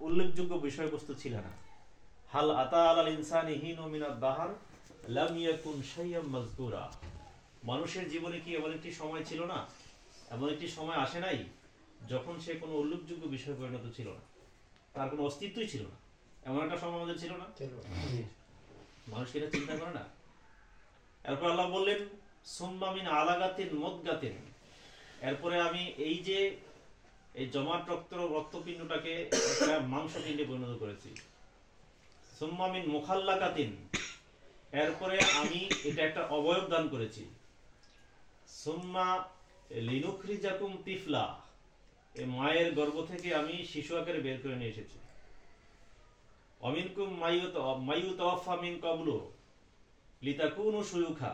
উল্লেখযোগ্য বিষয়বস্তু ছিল না। হাল আতা আলাল ইনসানি হিনু মিনাদ দাহর লাম ইয়াকুন শাইয়্যাম মাযকুরা, মানুষের জীবনে কি এমন একটি সময় ছিল না, এমন একটি সময় আসে নাই যখন সে কোনো উল্লেখযোগ্য বিষয় পরিণত ছিল না, তার কোনো অস্তিত্বই ছিল না। এমন একটা সময় আমাদের ছিল না? মানুষ এটা চিন্তা করে না। এরপর আল্লাহ বললেন সুম্মা মিন আলাগাতিন মুদগাতিন, এরপরে আমি এই যে এই জমাট রক্তপিণ্ডটাকে একটা মাংসপিণ্ডে পরিণত করেছি। সুম্মা মিন মুখাল্লাকাতিন, এরপরে আমি এটা একটা অবয়ব দান করেছি। সুম্মা লিনুখরিজাকুম তিফলা, এই মায়ের গর্ভ থেকে আমি শিশু আকারে বের করে নিয়ে এসেছি। অমিনকুম মাইয়ুতাওয়াফা মিন ক্বাবলু লিতাকুনু শুয়ুখা,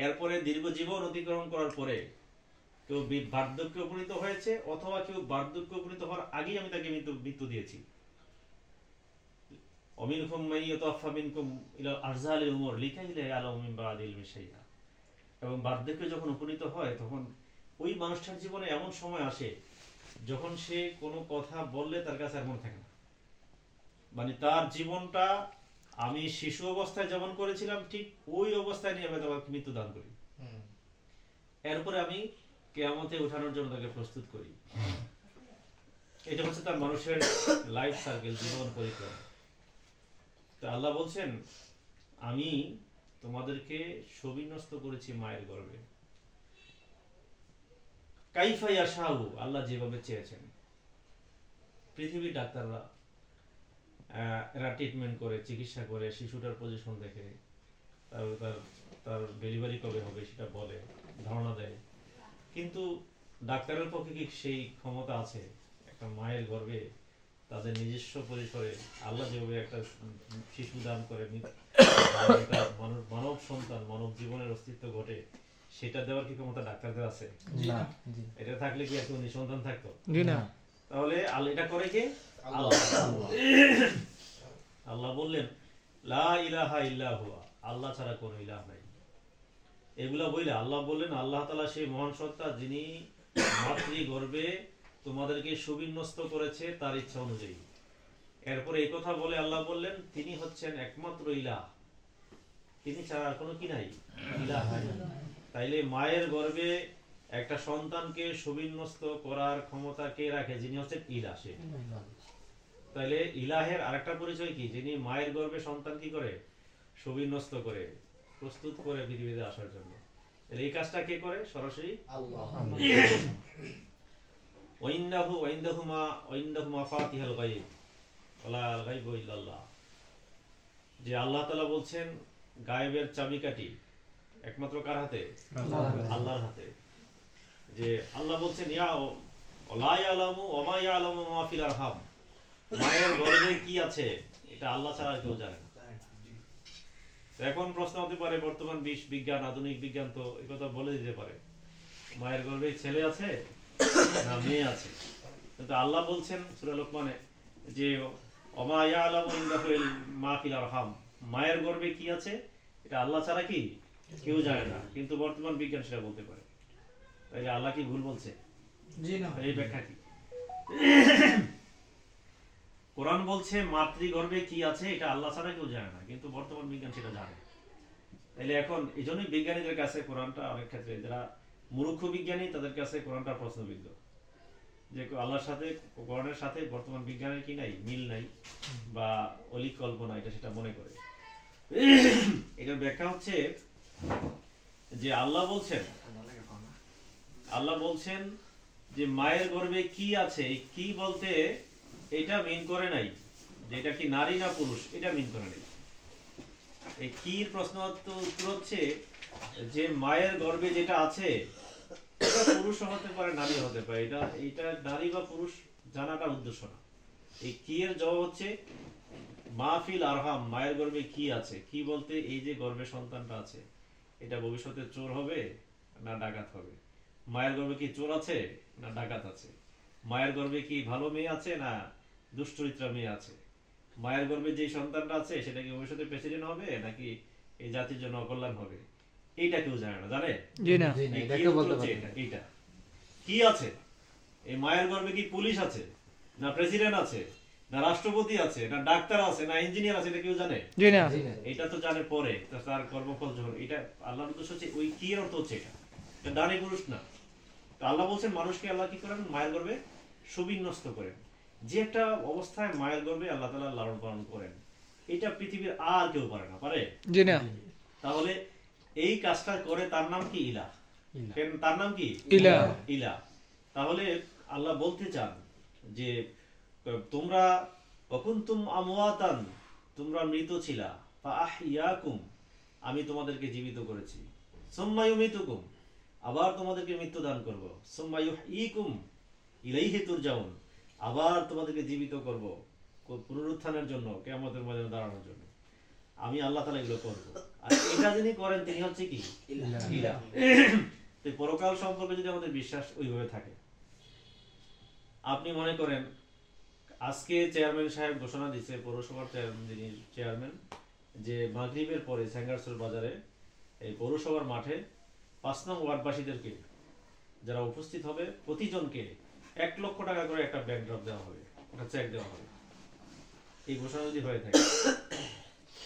এরপরে দীর্ঘ জীবন অতিক্রম করার পরে কেউ বার্ধক্যে উপনীত হয়েছে, অথবা কেউ বার্ধক্যে উপনীত হওয়ার আগেই আমি তাকে মৃত্যু দিয়েছি। অমিনকুম মাইয়ুতাওয়াফা মিনকুম ইলা আরজালিল উমর লিকাইলা ইয়ালামু মিন বাদিল ইলমি শাইআ, এবং বার্ধক্যে যখন উপনীত হয় তখন ওই মানুষটার জীবনে এমন সময় আসে যখন সে কোনো কথা বললে তার কাছে আর মনে থাকে না। মানে তার জীবনটা আমি শিশু অবস্থায় যেমন করেছিলাম ঠিক ওই অবস্থায় নিয়ে আমি তাকে মৃত্যু দান করি। এরপরে আমি কিয়ামতে ওঠানোর জন্য তাকে প্রস্তুত করি। এটা হচ্ছে তার মানুষের লাইফ সার্কেল, জীবন পরিক্রমা। তো আল্লাহ বলছেন আমি তোমাদেরকে সবিন্যস্ত করেছি মায়ের গর্ভে। কাইফা ইয়াশাউ, আল্লাহ যেভাবে চেয়েছেন। পৃথিবীর ডাক্তাররা এরা ট্রিটমেন্ট করে, চিকিৎসা করে, শিশুটার পজিশন দেখে, তার ডেলিভারি কবে হবে সেটা বলে, ধারণা দেয়। কিন্তু ডাক্তারের পক্ষে কি সেই ক্ষমতা আছে একটা মায়ের গর্ভে তাদের নিজস্ব পরিসরে আল্লাহ যেভাবে একটা শিশু দান করে, মানব সন্তান, মানব জীবনের অস্তিত্ব ঘটে, সেটা দেওয়ার কি ক্ষমতা ডাক্তারদের আছে? এটা থাকলে কি এখন নিঃসন্তান থাকতো? তাহলে এটা করে কে? আল্লাহ। আল্লাহ বললেন লা ইলাহা ইল্লা হুয়া, আল্লাহ ছাড়া কোনো ইলাহ নাই। এগুলা বইলে আল্লাহ বললেন আল্লাহ তাআলা সেই মহান সত্তা যিনি মাতৃ গর্ভে তোমাদেরকে সুবিন্যস্ত করেছে তার ইচ্ছা অনুযায়ী। এরপরে এই কথা বলে আল্লাহ বললেন তিনি হচ্ছেন একমাত্র ইলাহ, তিনি ছাড়া আর কোনো কি নাই, ইলাহ নাই। তাইলে মায়ের গর্ভে একটা সন্তানকে সুবিন্যস্ত করার ক্ষমতা কে রাখে? যিনি হচ্ছেন ইলাহ। সে তাইলে ইলাহের আরেকটা পরিচয় কি? যিনি মায়ের গর্ভে সন্তান কি করে? সুবিন্যস্ত করে, প্রস্তুত করে পৃথিবীতে আসার জন্য। এই কাজটা কে করে? সরাসরি আল্লাহ। ওয়াইন্দাহু মাফাতিহুল গায়ব ওয়ালা গায়বু ইল্লাল্লাহ, যে আল্লাহ তাআলা বলছেন গায়েবের চাবিকাঠি একমাত্র কার হাতে? আল্লাহর হাতে। যে আল্লাহ বলছেন ইয়া লা ইয়ালামু ওয়া মা ইয়ালামু মা ফিল আরহাম, মায়ের গর্ভে কি আছে এটা আল্লাহ ছাড়া কেউ জানে না। এখন প্রশ্ন হতে পারে, বর্তমান বিজ্ঞান, আধুনিক বিজ্ঞান তো এই কথা বলে দিতে পারে মায়ের গর্ভে ছেলে আছে না মেয়ে আছে, কিন্তু আল্লাহ বলছেন সূরা লোকমানে যে ওমা ইয়ালামু ইল্লাহুল মা ফিল আরহাম, মায়ের গর্ভে কি আছে এটা আল্লাহ ছাড়া কি কেউ জানে না। কিন্তু বর্তমান বিজ্ঞান সেটা বলতে পারে। তাই আল্লাহ কি ভুল বলছে? জি না। এই ব্যাখ্যা কি? কোরআন বলছে মাতৃগর্ভে কি আছে এটা আল্লাহ ছাড়া কেউ জানে না, কিন্তু বর্তমান বিজ্ঞান সেটা জানে। তাহলে এখন এই জন্যই বিজ্ঞানীদের কাছে কোরআনটা অনেক ক্ষেত্রে, যারা মূর্খ বিজ্ঞানী তাদের কাছে কোরআনটা প্রশ্নবিদ্ধ, যে আল্লাহর সাথে কোরআনের সাথে বর্তমান বিজ্ঞানের কি নাই, মিল নাই বা অলিক কল্পনা, এটা সেটা মনে করে। এটার ব্যাখ্যা হচ্ছে যে আল্লাহ বলছেন যে মায়ের গর্ভে কি আছে, কি বলতে এটা মিন করে নাই যে এটা কি নারী না পুরুষ, এটা মিন করে নাই। এই কি প্রশ্ন উত্তর হচ্ছে যে মায়ের গর্ভে যেটা আছে এটা পুরুষ হতে পারে, নারী হতে পারে, এটা নারী বা পুরুষ জানাটা উদ্দেশ্য না। এই কি এর জবাব হচ্ছে মাহফিল আরহাম, মায়ের গর্ভে কি আছে। কি বলতে এই যে গর্ভে সন্তানটা আছে এটা ভবিষ্যতে চোর হবে না ডাকাত হবে। মায়ের গর্ভে কি চোর আছে না ডাকাত আছে। মায়ের গর্ভে কি ভালো মেয়ে আছে না দুশ্চরিত্রা মেয়ে আছে। মায়ের গর্ভে যে সন্তানটা আছে সেটা কি ভবিষ্যতে প্রেসিডেন্ট হবে নাকি এই জাতির জন্য অকল্যাণ হবে, এইটা কেউ জানে না। জানে? জি না। এইটা কি আছে, এই মায়ের গর্ভে কি পুলিশ আছে না প্রেসিডেন্ট আছে না রাষ্ট্রপতি আছে, না ডাক্তার আছে, না ইঞ্জিনিয়ার আছে, এটা কেউ জানে? জি না। এটা তো জানে পরে, তার কর্মফল যখন। এটা আল্লাহর উদ্দেশ্য হচ্ছে ওই কি এর অর্থ হচ্ছে এটা নারী পুরুষ না। তো আল্লাহ বলছেন মানুষকে আল্লাহ কি করেন, মায়ের গর্ভে সুবিন্যস্ত করেন। যে একটা অবস্থায় মায়ের গর্ভে আল্লাহ তাআলা লালন পালন করেন, এটা পৃথিবীর আর কেউ পারে না, পারে? জি না। তাহলে এই কাজটা করে তার নাম কি ইলাহ। তার নাম কি ইলাহ। ইলাহ। তাহলে আল্লাহ বলতে চান যে তোমরা কুনতুম আমওয়াতান, তোমরা মৃত ছিলা, ফাআহইয়াকুম, আমি তোমাদেরকে জীবিত করেছি, সুম্মা ইউমিতুকুম, আবার তোমাদেরকে মৃত্যু দান করব, সুম্মা ইউহয়িকুম ইলাইহি তুরজাউন, আবার তোমাদেরকে জীবিত করব পুনরুত্থানের জন্য, কিয়ামতের ময়দানে দাঁড়ানোর জন্য। আমি আল্লাহ তাআলা এগুলো করব। আর এটা যিনি করেন তিনি হচ্ছে কি ইলাহ। তো পরকাল সম্পর্কে যদি আমাদের বিশ্বাস ওইভাবে থাকে, আপনি মনে করেন আজকে চেয়ারম্যান সাহেব ঘোষণা দিচ্ছে, পৌরসভার যিনি চেয়ারম্যান, যে মাগরিবের পরে স্যাঙ্গারসোল বাজারে এই পৌরসভার মাঠে ৫ নং ওয়ার্ডবাসীদেরকে যারা উপস্থিত হবে প্রতিজনকে ১ লক্ষ টাকা করে একটা ব্যাংক ড্রপ দেওয়া হবে, একটা চেক দেওয়া হবে। এই ঘোষণা যদি হয়ে থাকে,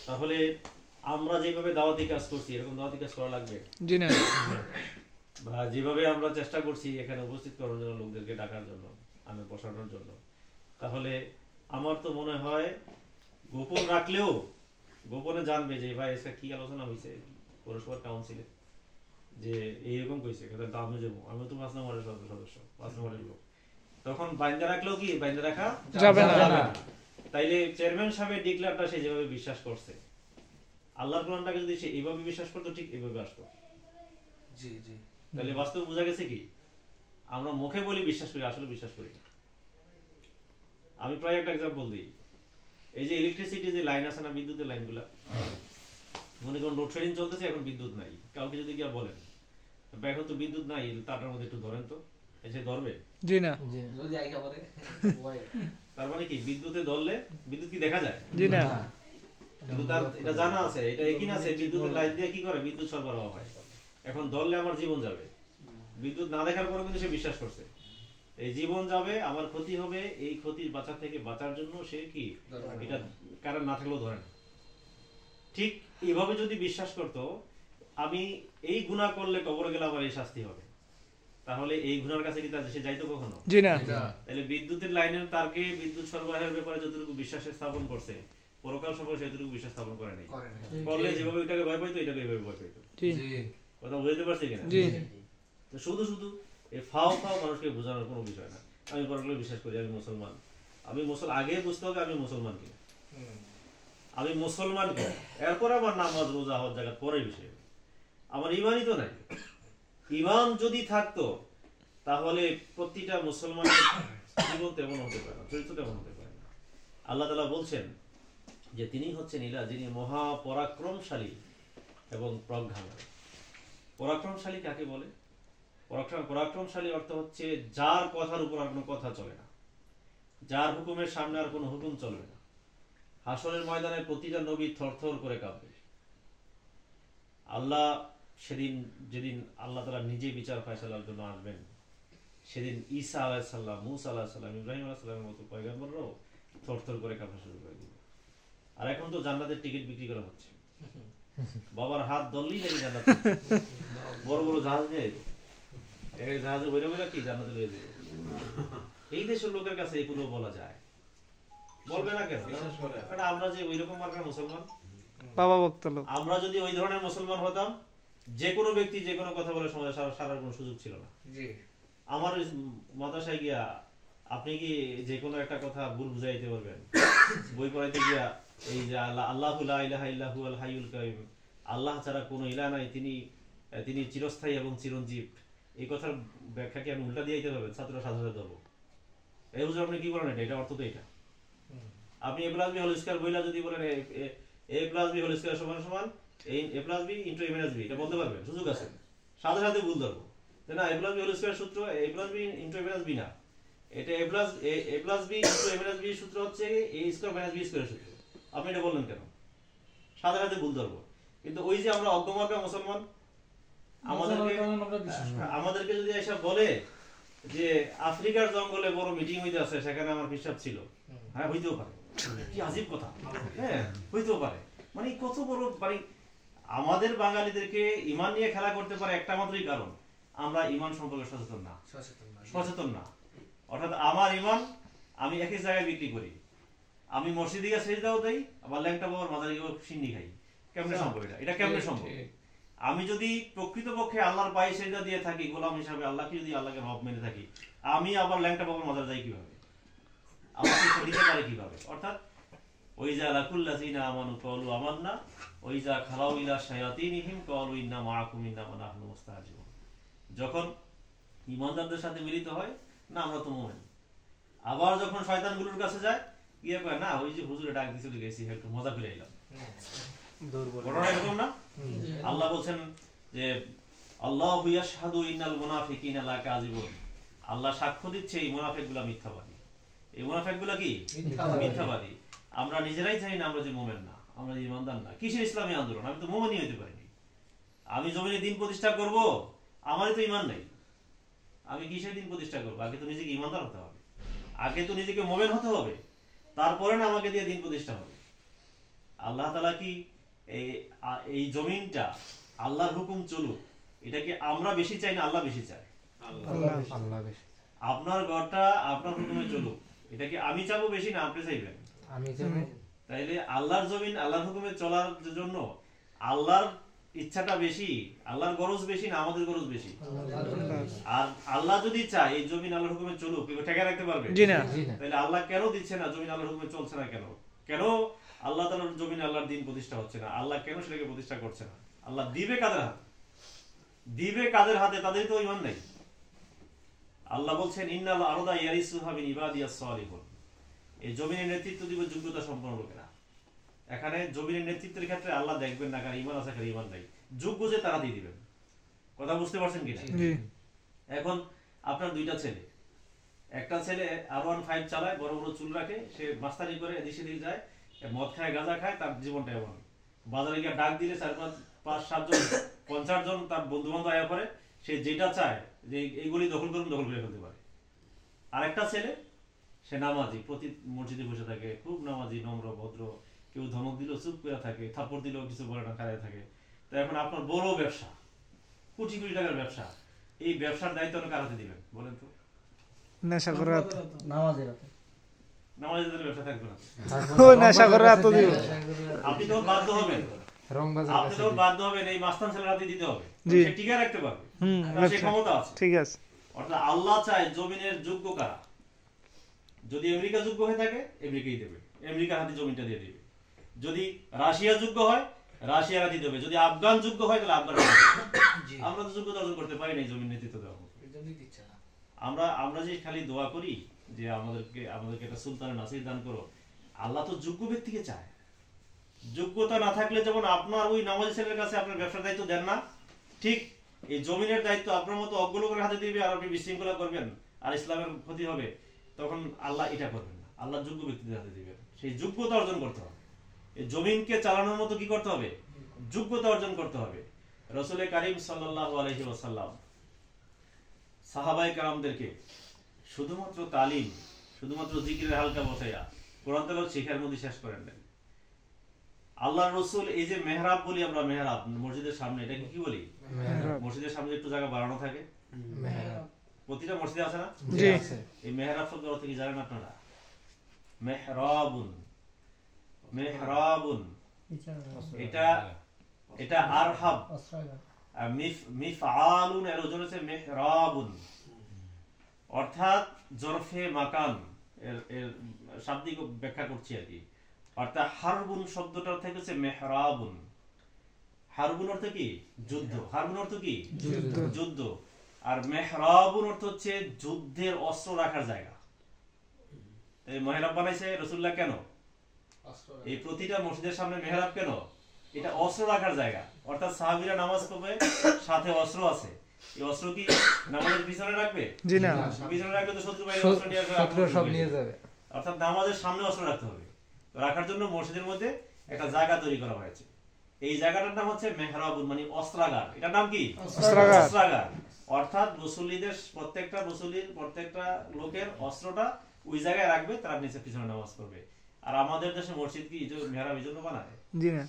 তাহলে আমরা যেভাবে দাওয়াতি কাজ করছি এরকম দাওয়াতি কাজ করা লাগবে? জি না। বা যেভাবে আমরা চেষ্টা করছি এখানে উপস্থিত করার জন্য, লোকদেরকে ডাকার জন্য, আমি বসানোর জন্য, তাহলে আমার তো মনে হয় গোপন রাখলেও গোপনে জানবে যে ভাই আজকে কি আলোচনা হয়েছে পৌরসভার কাউন্সিলে, যে এইরকম কইছে, আমি যাবো, আমি তো ৫ নম্বরের সদস্য, ৫ নম্বরের লোক, তখন বাইন্দা রাখলেও কি বাইন্দা রাখা যাবে না। তাইলে চেয়ারম্যান সাহেবের ডিক্লারটা সে যেভাবে বিশ্বাস করছে, আল্লাহর কোরআনটাকে যদি সে এইভাবে বিশ্বাস করতো, ঠিক এইভাবে আসতো। জি জি। তাহলে বাস্তবে বোঝা গেছে কি আমরা মুখে বলি বিশ্বাস করি, আসলে বিশ্বাস করি না। আমি প্রায় একটা এক্সাম্পল দিই। এই যে ইলেকট্রিসিটি যে লাইন আছে না, বিদ্যুতের লাইনগুলা, মনে করুন লোডশেডিং চলতেছে, এখন বিদ্যুৎ নাই, কাউকে যদি গিয়া বলেন এখন তো বিদ্যুৎ নাই, তারটার মধ্যে একটু ধরেন তো, এসে ধরবে? জি না। যদি আইকা পড়ে তার মানে কি বিদ্যুতে ধরলে বিদ্যুৎ কি দেখা যায়? জি না। কিন্তু তার এটা জানা আছে, এটা একই আছে, বিদ্যুতের লাইন দিয়ে কি করে বিদ্যুৎ সরবরাহ হয়। এখন ধরলে আমার জীবন যাবে, বিদ্যুৎ না দেখার পরে কিন্তু সে বিশ্বাস করছে এই জীবন যাবে, আমার ক্ষতি হবে, এই ক্ষতির বাঁচা থেকে বাঁচার জন্য সে কি এটা কারণ না থাকলেও ধরে না। ঠিক এইভাবে যদি বিশ্বাস করতো আমি এই গুনাহ করলে কবরে গেলে আমার এই শাস্তি হবে, তাহলে এই গুনার কাছে কি সে যাইতো কখনো? জি না। তাহলে বিদ্যুতের লাইনের তারকে বিদ্যুৎ সরবরাহের ব্যাপারে যতটুকু বিশ্বাসের স্থাপন করছে, পরকাল সম্পর্কে সেটুকু বিশ্বাস স্থাপন করে নাই। করলে যেভাবে এটাকে ভয় পাইতো, এটাকে এভাবে ভয় পাইতো। জি। কথা বুঝতে পারছি কিনা? জি। তো শুধু শুধু এই ফাও মানুষকে বোঝানোর কোনো বিষয় না। আমি পরকালে বিশ্বাস করি, আমি মুসলমান, আমি আগে বুঝতে হবে আমি মুসলমান কিনা, আমি মুসলমান কিনা, এরপর আমার নামাজ রোজা হওয়ার জায়গা পরে বিষয়। আমার ইমানই তো নাই। ইমান যদি থাকতো তাহলে প্রতিটা মুসলমানের জীবন তেমন হতে পারে না, চরিত্র তেমন হতে পারে না। আল্লাহ তাআলা বলছেন যে তিনি হচ্ছেন ইলাহ, যিনি মহা পরাক্রমশালী এবং প্রজ্ঞাময়। পরাক্রমশালী কাকে বলে? পরাক্রমশালী অর্থ হচ্ছে যার কথার উপর আর কোনো কথা চলে না, যার হুকুমের সামনে আর কোনো হুকুম চলবে না। হাসরের ময়দানে প্রতিটা নবী থরথর করে কাঁপবে। আল্লাহ সেদিন, যেদিন আল্লাহ তাআলা নিজে বিচার ফয়সালার জন্য আসবেন, সেদিন ঈসা আলাইহিস সালাম, মুসা আলাইহিস সালাম, ইব্রাহিম আলাইহিস সালামের মতো পয়গম্বররাও থরথর করে কাঁপা শুরু করে দিবে। আর এখন তো জান্নাতের টিকিট বিক্রি করা হচ্ছে, বাবার হাত ধরলেই নাকি জান্নাত, বড় বড় জাহাজ নিয়ে এই জাহাজে বইরা বইরা কি জান্নাতে লয়ে যাবে। এই দেশের লোকের কাছে এগুলো বলা যায়, বলবে না কেন? কারণ আমরা যে ওই রকম মার্কা মুসলমান, বাবা বক্ত লোক, আমরা যদি ওই ধরনের মুসলমান হতাম, যে কোনো ব্যক্তি যে কোনো কথা বলে সমাজে সারার কোনো সুযোগ ছিল না। আমার মাদ্রাসায় গিয়া আপনি কি যে কোনো একটা কথা ভুল বুঝাইতে পারবেন? বই পড়াইতে গিয়া এই যে আল্লাহু লা ইলাহা ইল্লাহু আল হাইয়ুল কাইয়ুম, আল্লাহ ছাড়া কোনো ইলাহ নাই, তিনি চিরস্থায়ী এবং চিরঞ্জীব, এই কথার ব্যাখ্যা কি আমি উল্টা দিয়ে দিতে পারবেন? ছাত্ররা সাথে সাথে ধরবো, এই বুঝে আপনি কি করেন? এটা অর্থ তো এটা। আপনি এ প্লাস বি হোল স্কয়ার বইলা যদি বলেন এ প্লাস বি হোল স্কয়ার সমান সমান এ plus B into a minus B, এটা বলতে পারবেন? সুযোগ আছে, সাথে সাথে ভুল ধরবো যে না, এ প্লাস বি হোল স্কয়ার সূত্র এ plus B into a minus B না, এটা এ plus B into a minus B সূত্র হচ্ছে এ স্কয়ার মাইনাস বি স্কয়ার সূত্র। আপনি এটা বললেন কেন? সাথে সাথে ভুল ধরবো। কিন্তু ওই যে আমরা অজ্ঞমার্কা মুসলমান, আমাদেরকে যদি এসব বলে যে আফ্রিকার জঙ্গলে বড় মিটিং হইতে আছে, সেখানে আমার হিসাব ছিল। হ্যাঁ, হইতেও পারে। কি আজীব কথা। হ্যাঁ, হইতেও পারে। মানে কত বড়, মানে আমাদের বাঙালিদেরকে ঈমান নিয়ে খেলা করতে পারে একটা মাত্রই কারণ, আমরা ঈমান সম্পর্কে সচেতন না। অর্থাৎ আমার ঈমান আমি একই জায়গায় বিক্রি করি। আমি মসজিদে গিয়ে সেজদাও দেই, আবার ল্যাংটা বাবার মাজারে গিয়ে সিন্নি খাই। কেমনে সম্ভব এটা? এটা কেমনে সম্ভব? আমি যদি প্রকৃতপক্ষে আল্লাহর পায়ে সেজদা দিয়ে থাকি গোলাম হিসাবে, আল্লাহকে যদি আল্লাহকে রব মেনে থাকি, আমি আবার ল্যাংটা বাবার মাজারে যাই কিভাবে? আমাকে দিতে পারে কিভাবে? অর্থাৎ ওই যা লাকুল্লাযিনা আমানু ক্বালু আমান্না ওই যা খালাউ ইলা শায়াতিনিহিম ক্বালু ইন্না মাআকুম ইন্নামা নাহনু মুস্তাহজিউন। যখন ঈমানদারদের সাথে মিলিত হয়, না আমরা তো মুমিন। আবার যখন শয়তানগুলোর কাছে যায়, গিয়ে কয় না ওই যে হুজুরে ডাক দিছিল গেছি, একটু মজা করে এলাম। ঘটনা এরকম না? আল্লাহ বলছেন যে আল্লাহু ইয়াশহাদু ইন্নাল মুনাফিকিনা লাকাযিবুন। আল্লাহ সাক্ষ্য দিচ্ছে এই মুনাফিকগুলো মিথ্যাবাদী। এই মুনাফিকগুলো কি? মিথ্যাবাদী। আমরা নিজেরাই জানি না আমরা যে মুমিন না, আমরা যে ঈমানদার না। কিসের ইসলামী আন্দোলন? আমি তো মুমিনই হইতে পারিনি। আমি জমিনে দিন প্রতিষ্ঠা করব, আমারই তো ঈমান নেই। আমি কিসের দিন প্রতিষ্ঠা করব? আগে তো নিজেকে ঈমানদার হতে হবে, আগে তো নিজেকে মুমিন হতে হবে, তারপরে না আমাকে দিয়ে দিন প্রতিষ্ঠা হবে। আল্লাহ তাআলা কি এই জমিনটা আল্লাহর হুকুম চলুক, এটা কি আমরা বেশি চাই না আল্লাহ বেশি চায়? আল্লাহ বেশি। আপনার ঘরটা আপনার হুকুমে চলুক, এটা কি আমি চাবো বেশি না আপনি চাইবেন? আমি চাবো। তাইলে আল্লাহর জমিন আল্লাহর হুকুমে চলার জন্য আল্লাহর ইচ্ছাটা বেশি, আল্লাহর গরজ বেশি না আমাদের গরজ বেশি? আর আল্লাহ যদি চায় এই জমিন আল্লাহর হুকুমে চলুক, কেউ ঠেকা রাখতে পারবে? জি না। তাহলে আল্লাহ কেন দিচ্ছে না জমিন আল্লাহর হুকুমে চলছে না? কেন কেন আল্লাহ তাআলার জমিন আল্লাহর দিন প্রতিষ্ঠা হচ্ছে না? আল্লাহ কেন সেটাকে প্রতিষ্ঠা করছে না? আল্লাহ দিবে কাদের হাতে? দিবে কাদের হাতে? তাদেরই তো ঈমান নেই। আল্লাহ বলছেন ইন্নাল আরদা ইয়ারিসুহা মিন ইবাদিয়াস সালিহুন। এই জমিনের নেতৃত্ব দিবে যোগ্যতা সম্পন্ন লোকেরা। এখানে জমিনের নেতৃত্বের ক্ষেত্রে আল্লাহ দেখবেন না কার ঈমান আছে কার ঈমান নাই, যোগ্য যে তারা দিয়ে দিবেন। কথা বুঝতে পারছেন কিনা? এখন আপনার দুইটা ছেলে, একটা ছেলে R15 চালায়, বড় বড় চুল রাখে, সে মাস্তানি করে এদিকে সেদিকে যায়, মদ খায় গাঁজা খায়, তার জীবনটা এমন। বাজারে গিয়ে ডাক দিলে 4-5-7 জন 50 জন তার বন্ধু বান্ধব আয়া করে, সে যেটা চায় যে এইগুলি দখল করুন দখল করে ফেলতে পারে। আরেকটা ছেলে সে নামাজি, প্রতি মসজিদে বসে থাকে, খুব নামাজি, নম্র ভদ্র, কেউ ধমক দিল চুপ করে থাকে, থাপ্পড় দিলেও কিছু বলে না, খায় থাকে। তো এখন আপনার বড় ব্যবসা, কোটি কোটি টাকার ব্যবসা, এই ব্যবসার দায়িত্ব কার হাতে দিবেন বলেন তো? নেশা করার নামাজের ব্যবসা থাকবে না, নেশা করার হাত দিব। আপনি তো বাধ্য হবেন, আপনি তো বাধ্য হবেন এই মাস্তান ছেলের হাতে দিতে হবে, সে টিকে রাখতে পারবে, তার সে ক্ষমতা আছে। ঠিক আছে। অর্থাৎ আল্লাহ চায় জমিনের যোগ্য কারা। যদি আমেরিকা যোগ্য হয়ে থাকে আমেরিকাই দেবে, আমেরিকার হাতে জমিনটা দিয়ে দেবে। যদি রাশিয়া যোগ্য হয় রাশিয়ার হাতে দেবে। যদি আফগান যোগ্য হয় তাহলে আফগান। আমরা তো যোগ্যতা অর্জন করতে পারি না এই জমির নেতৃত্ব দেওয়ার মতো। আমরা যে খালি দোয়া করি যে আমাদেরকে একটা সুলতানের নাসির দান করো, আল্লাহ তো যোগ্য ব্যক্তিকে চায়। যোগ্যতা না থাকলে যেমন আপনার ওই নামাজি ছেলের কাছে আপনার ব্যবসার দায়িত্ব দেন না, ঠিক এই জমিনের দায়িত্ব আপনার মতো অজ্ঞ লোকের হাতে দিবে, আর আপনি বিশৃঙ্খলা করবেন আর ইসলামের ক্ষতি হবে, তখন আল্লাহ এটা করবেন না, আল্লাহ যোগ্য ব্যক্তিদের হাতে দিবেন। সেই যোগ্যতা অর্জন করতে হবে। এই জমিনকে চালানোর মতো কি করতে হবে? যোগ্যতা অর্জন করতে হবে। রাসূল কারীম সাল্লাল্লাহু আলাইহি ওয়াসাল্লাম সাহাবায়ে কেরামদেরকে শুধুমাত্র তালিম, শুধুমাত্র জিকিরের হালকা বসাইয়া কোরআন তেলাওয়াত শেখার মধ্যে শেষ করেন না। আল্লাহর রাসূল এই যে মেহরাব বলি আমরা, মেহরাব মসজিদের সামনে, এটাকে কি বলি? মসজিদের সামনে একটু জায়গা বাড়ানো থাকে, প্রতিটা মসজিদে আছে না? জি। এই মেহরাব শব্দের অর্থ কি জানেন আপনারা? মেহরাবুন, মেহরাবুন এটা আরহাব, আর মিফআলুন এর ওজন হচ্ছে মেহরাবুন, অর্থাৎ জরফে মাকান এর শাব্দিক ব্যাখ্যা করছি আর কি। অর্থাৎ হারবুন শব্দটা অর্থ হচ্ছে মেহরাবুন। হারবুন অর্থ কি? যুদ্ধ। হারবুন অর্থ কি? যুদ্ধ। আর মেহরাবুন অর্থ হচ্ছে যুদ্ধের অস্ত্র রাখার জায়গা। এই মেহরাব বানাইছে রাসূলুল্লাহ কেন? এই প্রতিটা মসজিদের সামনে মেহরাব কেন? এটা অস্ত্র রাখার জায়গা। অর্থাৎ সাহাবীরা নামাজ পড়বে, সাথে অস্ত্র আছে, এই অস্ত্র কি নামাজের পিছনে রাখবে? জি না। পিছনে রাখলে তো শত্রু বাহিনী অস্ত্র নিয়ে সব নিয়ে যাবে। অর্থাৎ নামাজের সামনে অস্ত্র রাখতে হবে। তো রাখার জন্য মসজিদের মধ্যে একটা জায়গা তৈরি করা হয়েছে। এই জায়গাটার নাম হচ্ছে মেহরাবুন, মানে অস্ত্রাগার। এটার নাম কি? অস্ত্রাগার। অর্থাৎ মুসল্লিদের প্রত্যেকটা লোকের অস্ত্রটা ওই জায়গায় রাখবে, তারা নিচে পিছনে নামাজ পড়বে। আর আমাদের দেশে মসজিদ কি মেহরাব এই জন্য বানায়? জি না।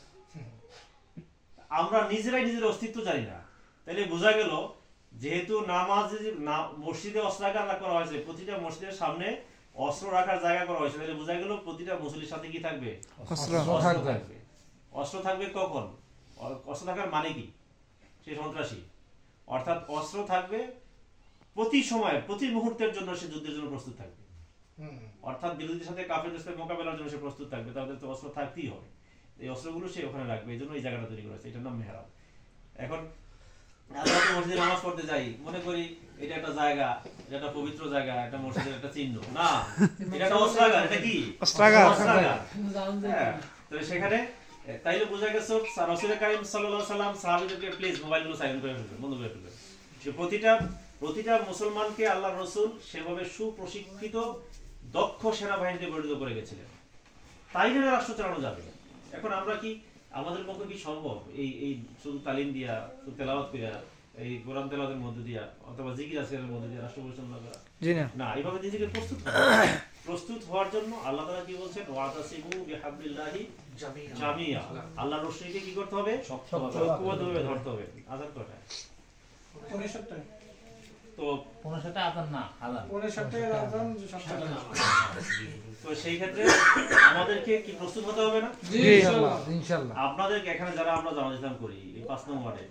আমরা নিজেরাই নিজের অস্তিত্ব জানি না। তাহলে বোঝা গেল যেহেতু মসজিদে অস্ত্রাগার করা হয়েছে, প্রতিটা মসজিদের সামনে অস্ত্র রাখার জায়গা করা হয়েছে, তাহলে বোঝা গেল প্রতিটা মুসল্লির সাথে কি থাকবে? অস্ত্র থাকবে। অস্ত্র থাকবে কখন? অস্ত্র থাকার মানে কি? সে সন্ত্রাসী। অর্থাৎ অস্ত্র থাকবে প্রতি সময়, প্রতি মুহূর্তের জন্য সে যুদ্ধের জন্য প্রস্তুত থাকবে। অর্থাৎ বিরোধীদের সাথে কাফেরদের সাথে মোকাবেলার জন্য সে প্রস্তুত থাকবে, তাদের তো অস্ত্র থাকতেই হবে। এই অস্ত্রগুলো সে ওখানে রাখবে, এই জন্য এই জায়গাটা তৈরি করেছে, এটার নাম মেহরাব। এখন আমরা তো মসজিদে নামাজ পড়তে যাই, মনে করি এটা একটা জায়গা, এটা একটা পবিত্র জায়গা, এটা মসজিদের একটা চিহ্ন না, এটা একটা অস্ত্রাগার। এটা কি? অস্ত্রাগার। হ্যাঁ, তো সেখানে তাইলে বোঝা গেছে রাসূল কারীম সাল্লাল্লাহু আলাইহি সাল্লাম সাহাবীদেরকে প্লিজ মোবাইলগুলো সাইলেন্ট করে ফেলবেন, বন্ধ করে ফেলবেন। যে প্রতিটা মুসলমানকে আল্লাহর রাসূল সেভাবে সুপ্রশিক্ষিত দক্ষ সেনাবাহিনীতে পরিণত করে গেছিলেন, তাই জন্য রাষ্ট্র চালানো যাবে। এখন আমরা কি, আমাদের পক্ষে কি সম্ভব এই শুধু তালিম দিয়া, শুধু তেলাওয়াত করিয়া, এই কোরআন তেলাওয়াতের মধ্যে দিয়া অথবা জিকির আজকারের মধ্যে দিয়া রাষ্ট্র পরিচালনা করা? জি না। না, এইভাবে নিজেকে প্রস্তুত হওয়ার জন্য আল্লাহ তাআলা কি বলছেন? ওয়াতাসিমু বিহাবলিল্লাহি জামিয়া। আল্লাহর রশিকে কি করতে হবে? শক্তভাবে ধরতে হবে। আযান কয়টায়? 59টায়। তো 59টা আজান না, আজান 59টায় আজান, 7টায়। তো সেই ক্ষেত্রে আমাদেরকে কি প্রস্তুত হতে হবে না? জি ইনশাআল্লাহ। আপনাদেরকে এখানে যারা আমরা জামাত ইসলাম করি, এই 5 নং ওয়ার্ডে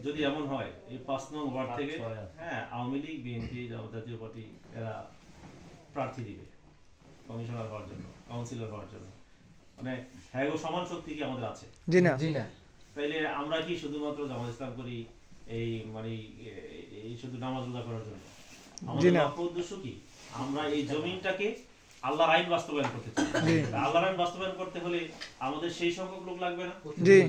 যদি এমন হয়, এই 5 নং ওয়ার্ড থেকে হ্যাঁ আওয়ামী লীগ, বিএনপি, জাতীয় পার্টি এরা প্রার্থী দিবে কমিশনার হওয়ার জন্য, কাউন্সিলর হওয়ার জন্য, মানে হ্যাঁ সমান শক্তি কি আমাদের আছে? জি না। জি না। তাইলে আমরা কি শুধুমাত্র জামাত ইসলাম করি এই মানে এই শুধু নামাজ রোজা করার জন্য? আমাদের লক্ষ্য উদ্দেশ্য কি? আমরা এই জমিনটাকে আল্লাহর আইন বাস্তবায়ন করতে চাই। আল্লাহর আইন বাস্তবায়ন করতে হলে আমাদের সেই সংখ্যক লোক লাগবে না? জি।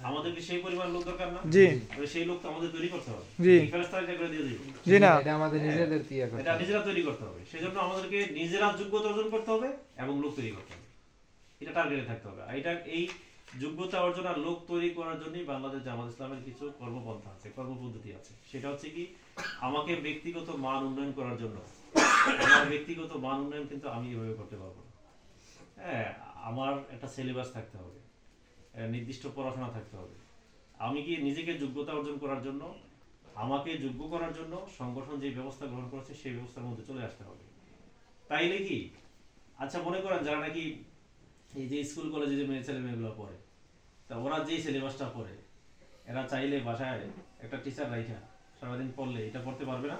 আমাদেরকে সেই পরিমাণ লোক দরকার না? জি। সেই লোক তো আমাদের তৈরি করতে হবে। জি। ফেরেশতারা এটা করে দিয়ে দিবে? জি না। এটা আমাদের নিজেদের করতে এটা নিজেরা তৈরি করতে হবে। সেজন্য আমাদেরকে নিজেরা যোগ্যতা অর্জন করতে হবে এবং লোক তৈরি করতে হবে। এটা টার্গেটে থাকতে হবে। এই যোগ্যতা অর্জন আর লোক তৈরি করার জন্যই বাংলাদেশ জামাত ইসলামের কিছু কর্মপন্থা আছে, কর্মপদ্ধতি আছে। সেটা হচ্ছে কি, আমাকে ব্যক্তিগত মান উন্নয়ন করার জন্য, আমার ব্যক্তিগত মান উন্নয়ন কিন্তু আমি এভাবে করতে পারবো না। হ্যাঁ, আমার একটা সিলেবাস থাকতে হবে, নির্দিষ্ট পড়াশোনা থাকতে হবে। আমি কি নিজেকে যোগ্যতা অর্জন করার জন্য, আমাকে যোগ্য করার জন্য সংগঠন যে ব্যবস্থা গ্রহণ করেছে সেই ব্যবস্থার মধ্যে চলে আসতে হবে। তাইলে কি, আচ্ছা মনে করেন যারা নাকি এই যে স্কুল কলেজে যে ছেলে মেয়েগুলো পড়ে, তা ওরা যেই সিলেবাসটা পড়ে, এরা চাইলে বাসায় একটা টিচার রাইখা সারাদিন পড়লে এটা পড়তে পারবে না?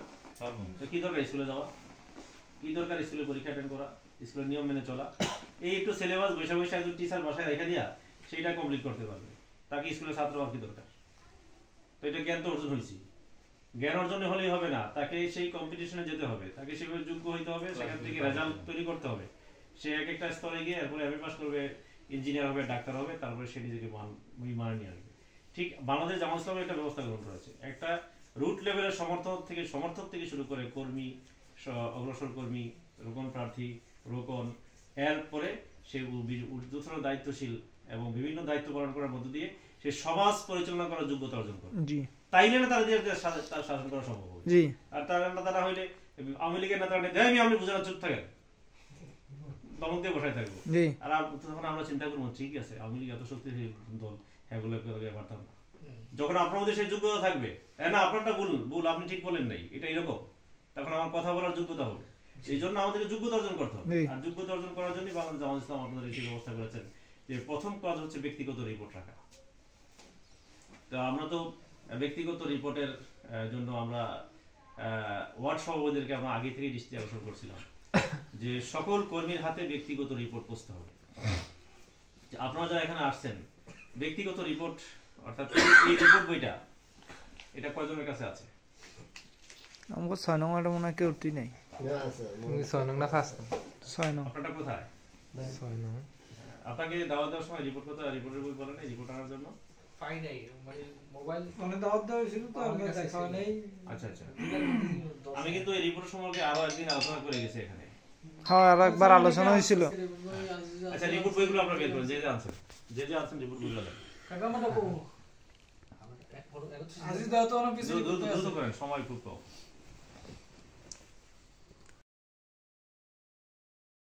তো কি দরকার স্কুলে যাওয়া? কি দরকার স্কুলে পরীক্ষা অ্যাটেন্ড করা, স্কুলের নিয়ম মেনে চলা? এই একটু সিলেবাস বৈশা একজন টিচার বাসায় রেখে দিয়া সেইটা কমপ্লিট করতে পারবে, তাকে স্কুলের ছাত্র হওয়ার কি দরকার? তো এটা জ্ঞান তো অর্জন হয়েছে। জ্ঞান অর্জন হলেই হবে না, তাকে সেই কম্পিটিশনে যেতে হবে, তাকে সেভাবে যোগ্য হইতে হবে, সেখান থেকে রেজাল্ট তৈরি করতে হবে। সে এক একটা স্তরে গিয়ে এরপরে এমএ পাস করবে, ইঞ্জিনিয়ার হবে, ডাক্তার হবে, তারপরে সে নিজেকে মান নিয়ে আসবে। ঠিক বাংলাদেশ জামাত ইসলামের একটা ব্যবস্থা গ্রহণ করেছে, একটা রুট লেভেলের সমর্থক থেকে শুরু করে কর্মী, অগ্রসর কর্মী, রোকন প্রার্থী, রোকন, এরপরে সে ঊর্ধ্বতন দায়িত্বশীল এবং বিভিন্ন দায়িত্ব পালন করার মধ্য দিয়ে সে সমাজ পরিচালনা করার যোগ্যতা অর্জন করে। তাইলে না তার শাসন করা সম্ভব হবে। আর তারা হইলে আওয়ামী লীগের নেতা আমি বুঝানোর চুপ থাকেন, দমক দিয়ে বসায় থাকবো। আর তখন আমরা চিন্তা করবো ঠিক আছে, আওয়ামী লীগ এত শক্তিশালী দল, এগুলো পারতাম না। যখন আপনার মধ্যে সেই যোগ্যতা থাকবে, না আপনারটা ভুল, আপনি ঠিক বলেন নাই, এটা এরকম, তখন আমার কথা বলার যোগ্যতা হবে। এই জন্য আমাদেরকে যোগ্যতা অর্জন করতে হবে। আর যোগ্যতা অর্জন করার জন্য বাংলাদেশ জামাত ইসলাম আপনাদের এই ব্যবস্থা করেছেন যে প্রথম কাজ হচ্ছে ব্যক্তিগত রিপোর্ট রাখা। তো আমরা তো ব্যক্তিগত রিপোর্টের জন্য আমরা ওয়ার্ড সভাপতিদেরকে আমরা আগে থেকেই দৃষ্টি আকর্ষণ করছিলাম যে সকল কর্মীর হাতে ব্যক্তিগত রিপোর্ট পৌঁছতে হবে। আপনারা যারা এখানে আসছেন, ব্যক্তিগত রিপোর্ট অর্থাৎ এই রিপোর্ট বইটা এটা কয়জনের কাছে আছে? আমার 6 নং ওয়ার্ডে মনে হয় কেউ উঠি নাই। 6 নং না 5 নং? 6 নং। আপনারটা কোথায়? 6 নং। আপনাকে দাওয়াত দেওয়ার সময় রিপোর্ট কোথায়, রিপোর্টের বই বলেন রিপোর্ট আনার জন্য? পাই নাই, মানে মোবাইল মানে দাওয়াত দেওয়া হয়েছিল তো আমরা দেখা নেই। আচ্ছা, আমি কিন্তু এই রিপোর্ট সম্পর্কে আরো একদিন আলোচনা করে গেছি এখানে। হ্যাঁ, আর একবার আলোচনা হয়েছিল। আচ্ছা, রিপোর্ট বইগুলো আপনারা বের করেন, যে আনছেন রিপোর্ট বইগুলো দেন। কাকা মাটা কো আজি দাও তো অনেক পিছনে দ্রুত দ্রুত করেন, সময় খুব কম।